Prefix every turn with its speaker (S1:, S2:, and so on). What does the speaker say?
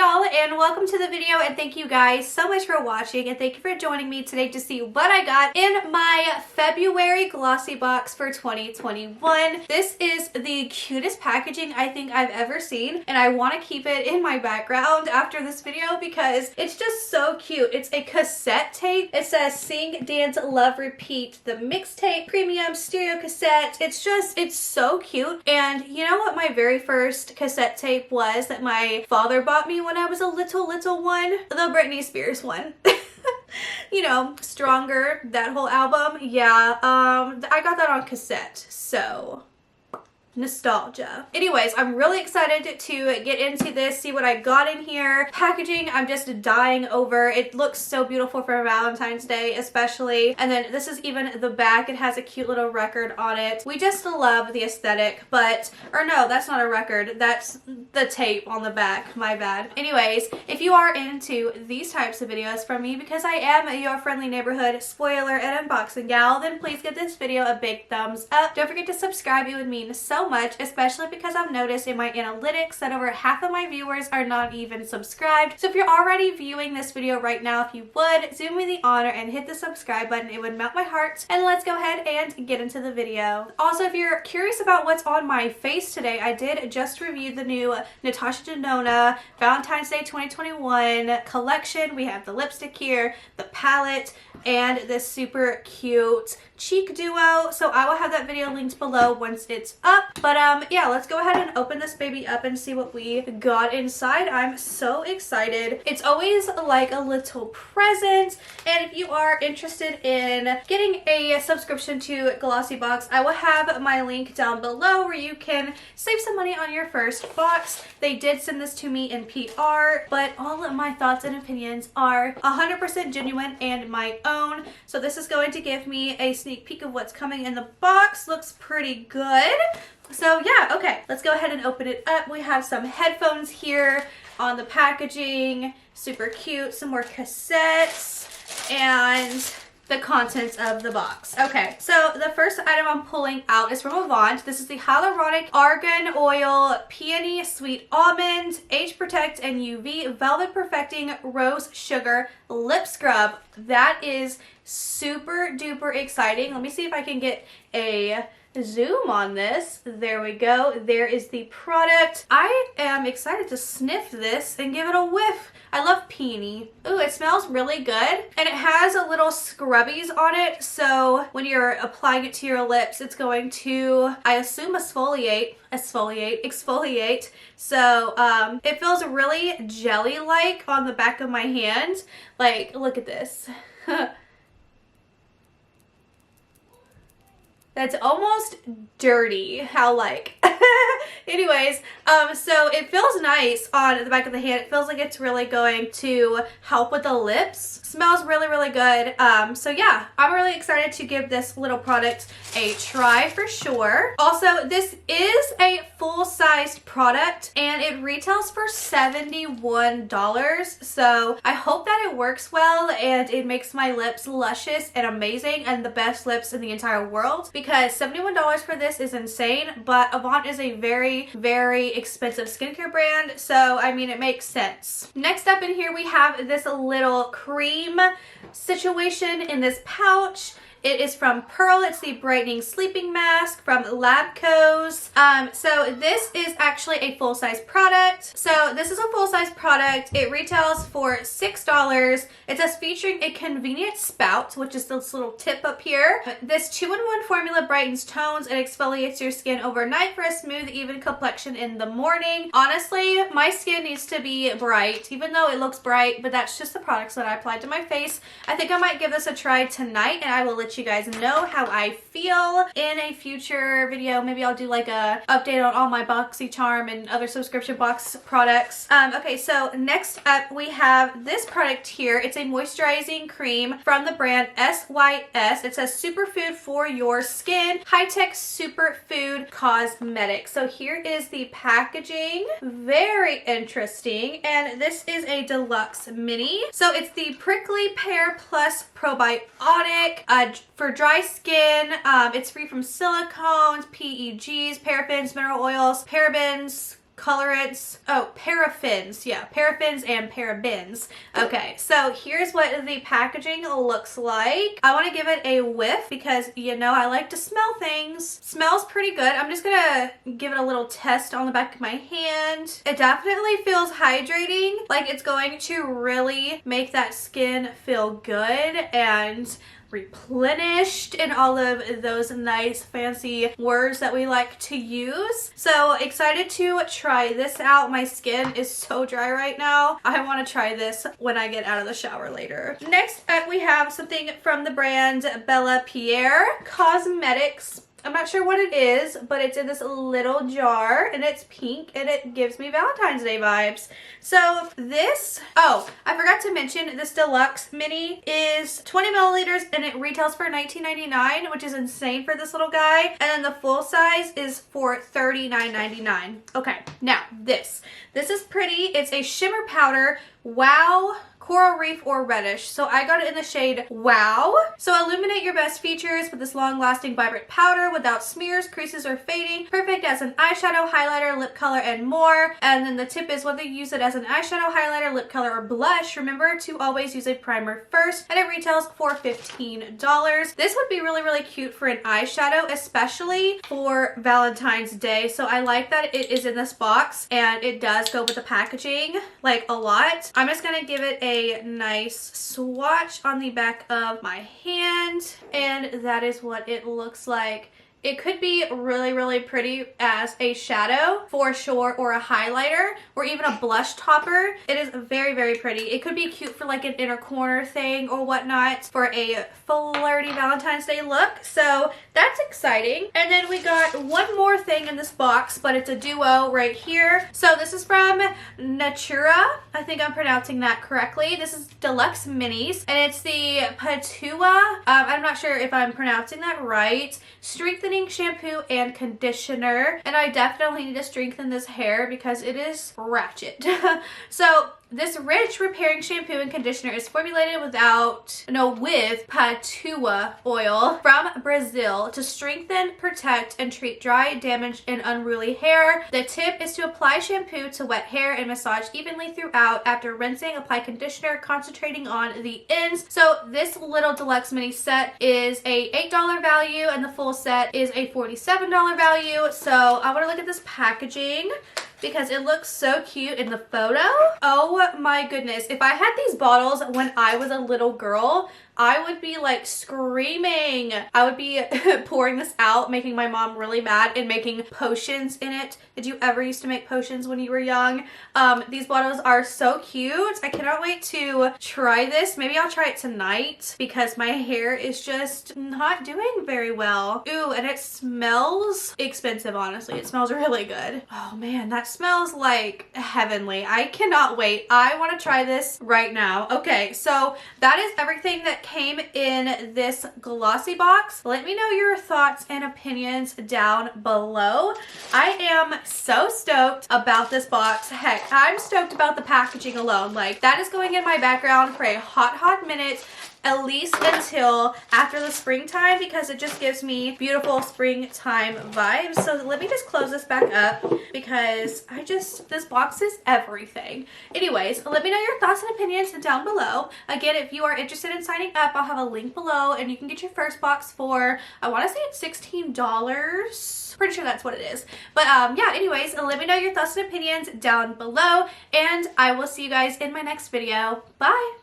S1: y'all, and welcome to the video, and thank you guys so much for watching, and thank you for joining me today to see what I got in my February glossy box for 2021. This is the cutest packaging I think I've ever seen, and I want to keep it in my background after this video because it's just so cute. It's a cassette tape. It says Sing, Dance, Love, Repeat, the mixtape, premium stereo cassette. It's so cute. And you know what my very first cassette tape was that my father bought me when I was a little one? The Britney Spears one. You know, Stronger, that whole album. Yeah, I got that on cassette, so nostalgia. Anyways, I'm really excited to get into this, see what I got in here. Packaging, I'm just dying over. It looks so beautiful for Valentine's Day, especially. And then this is even the back. It has a cute little record on it. We just love the aesthetic, but, or no, that's not a record. That's the tape on the back. My bad. Anyways, if you are into these types of videos from me, because I am your friendly neighborhood spoiler and unboxing gal, then please give this video a big thumbs up. Don't forget to subscribe. It would mean so much, especially because I've noticed in my analytics that over half of my viewers are not even subscribed. So if you're already viewing this video right now, if you would, do me the honor and hit the subscribe button. It would melt my heart. And let's go ahead and get into the video. Also, if you're curious about what's on my face today, I did just review the new Natasha Denona Valentine's Day 2021 collection. We have the lipstick here, the palette, and this super cute cheek duo. So I will have that video linked below once it's up. But yeah, let's go ahead and open this baby up and see what we got inside. I'm so excited. It's always like a little present. And if you are interested in getting a subscription to GLOSSYBOX, I will have my link down below where you can save some money on your first box. They did send this to me in PR, but all of my thoughts and opinions are 100% genuine and my own. So this is going to give me a sneak peek of what's coming in the box. Looks pretty good. So yeah, okay, let's go ahead and open it up. We have some headphones here on the packaging. Super cute. Some more cassettes and the contents of the box. Okay, so the first item I'm pulling out is from Avant. This is the Hyaluronic Argan Oil Peony Sweet Almond Age Protect and UV Velvet Perfecting Rose Sugar Lip Scrub. That is super duper exciting. Let me see if I can get a zoom on this. There we go. There is the product. I am excited to sniff this and give it a whiff. I love peony. Ooh, it smells really good. And it has a little scrubbies on it. So when you're applying it to your lips, it's going to, I assume, exfoliate. So it feels really jelly-like on the back of my hand. Like, look at this. That's almost dirty, how like. Anyways, so it feels nice on the back of the hand. It feels like it's really going to help with the lips. Smells really, really good. So yeah, I'm really excited to give this little product a try for sure. Also, this is a full-sized product and it retails for $71. So I hope that it works well and it makes my lips luscious and amazing and the best lips in the entire world, because $71 for this is insane, but Avant is a very, very expensive skincare brand, so I mean, it makes sense. Next up in here we have this little cream situation in this pouch. It is from Pearl. It's the Brightening Sleeping Mask from Labco's. So this is actually a full-size product. So this is a full-size product. It retails for $6. It says featuring a convenient spout, which is this little tip up here. This 2-in-1 formula brightens tones and exfoliates your skin overnight for a smooth, even complexion in the morning. Honestly, my skin needs to be bright, even though it looks bright, but that's just the products that I applied to my face. I think I might give this a try tonight, and I will let you guys know how I feel in a future video. Maybe I'll do like a update on all my boxycharm and other subscription box products. Okay, so next up we have this product here. It's a moisturizing cream from the brand SYS. It says superfood for your skin, high-tech superfood cosmetics. So here is the packaging. Very interesting. And this is a deluxe mini. So it's the Prickly Pear Plus Probiotic for dry skin. It's free from silicones, PEGs, paraffins, mineral oils, parabens, colorants, oh, paraffins, yeah, paraffins and parabens. Okay, so here's what the packaging looks like. I want to give it a whiff because, you know, I like to smell things. Smells pretty good. I'm just gonna give it a little test on the back of my hand. It definitely feels hydrating, like it's going to really make that skin feel good and replenished and all of those nice fancy words that we like to use. So excited to try this out. My skin is so dry right now. I want to try this when I get out of the shower later. Next up we have something from the brand Bella Pierre Cosmetics. I'm not sure what it is, but it's in this little jar and it's pink and it gives me Valentine's Day vibes. So this, oh, I forgot to mention this deluxe mini is 20 milliliters and it retails for $19.99, which is insane for this little guy. And then the full size is for $39.99. Okay, now this is pretty. It's a shimmer powder. Wow. Coral Reef or Reddish. So I got it in the shade Wow. So illuminate your best features with this long-lasting vibrant powder without smears, creases, or fading. Perfect as an eyeshadow, highlighter, lip color, and more. And then the tip is whether you use it as an eyeshadow, highlighter, lip color, or blush, remember to always use a primer first. And it retails for $15. This would be really, really cute for an eyeshadow, especially for Valentine's Day. So I like that it is in this box and it does go with the packaging like a lot. I'm just gonna give it a nice swatch on the back of my hand, and that is what it looks like. It could be really, really pretty as a shadow for sure, or a highlighter, or even a blush topper. It is very, very pretty. It could be cute for like an inner corner thing or whatnot for a flirty Valentine's Day look. So that's exciting. And then we got one more thing in this box, but it's a duo right here. So this is from Natura. I think I'm pronouncing that correctly. This is Deluxe Minis, and it's the Patua. I'm not sure if I'm pronouncing that right. Strengthening shampoo and conditioner, and I definitely need to strengthen this hair because it is ratchet. So this rich repairing shampoo and conditioner is formulated with Patua oil from Brazil to strengthen, protect, and treat dry, damaged, and unruly hair. The tip is to apply shampoo to wet hair and massage evenly throughout. After rinsing, apply conditioner, concentrating on the ends. So this little deluxe mini set is a $8 value and the full set is a $47 value. So I want to look at this packaging because it looks so cute in the photo. Oh my goodness. If I had these bottles when I was a little girl, I would be like screaming. I would be pouring this out, making my mom really mad, and making potions in it. Did you ever used to make potions when you were young? These bottles are so cute. I cannot wait to try this. Maybe I'll try it tonight because my hair is just not doing very well. Ooh, and it smells expensive, honestly. It smells really good. Oh man, that smells like heavenly. I cannot wait. I want to try this right now. Okay, so that is everything that came in this glossy box. Let me know your thoughts and opinions down below. I am so stoked about this box. Heck, I'm stoked about the packaging alone. Like, that is going in my background for a hot minute, at least until after the springtime, because it just gives me beautiful springtime vibes. So let me just close this back up because this box is everything. Anyways, let me know your thoughts and opinions down below. Again, if you are interested in signing up, I'll have a link below and you can get your first box for, I want to say it's $16. Pretty sure that's what it is. But yeah, anyways, let me know your thoughts and opinions down below, and I will see you guys in my next video. Bye!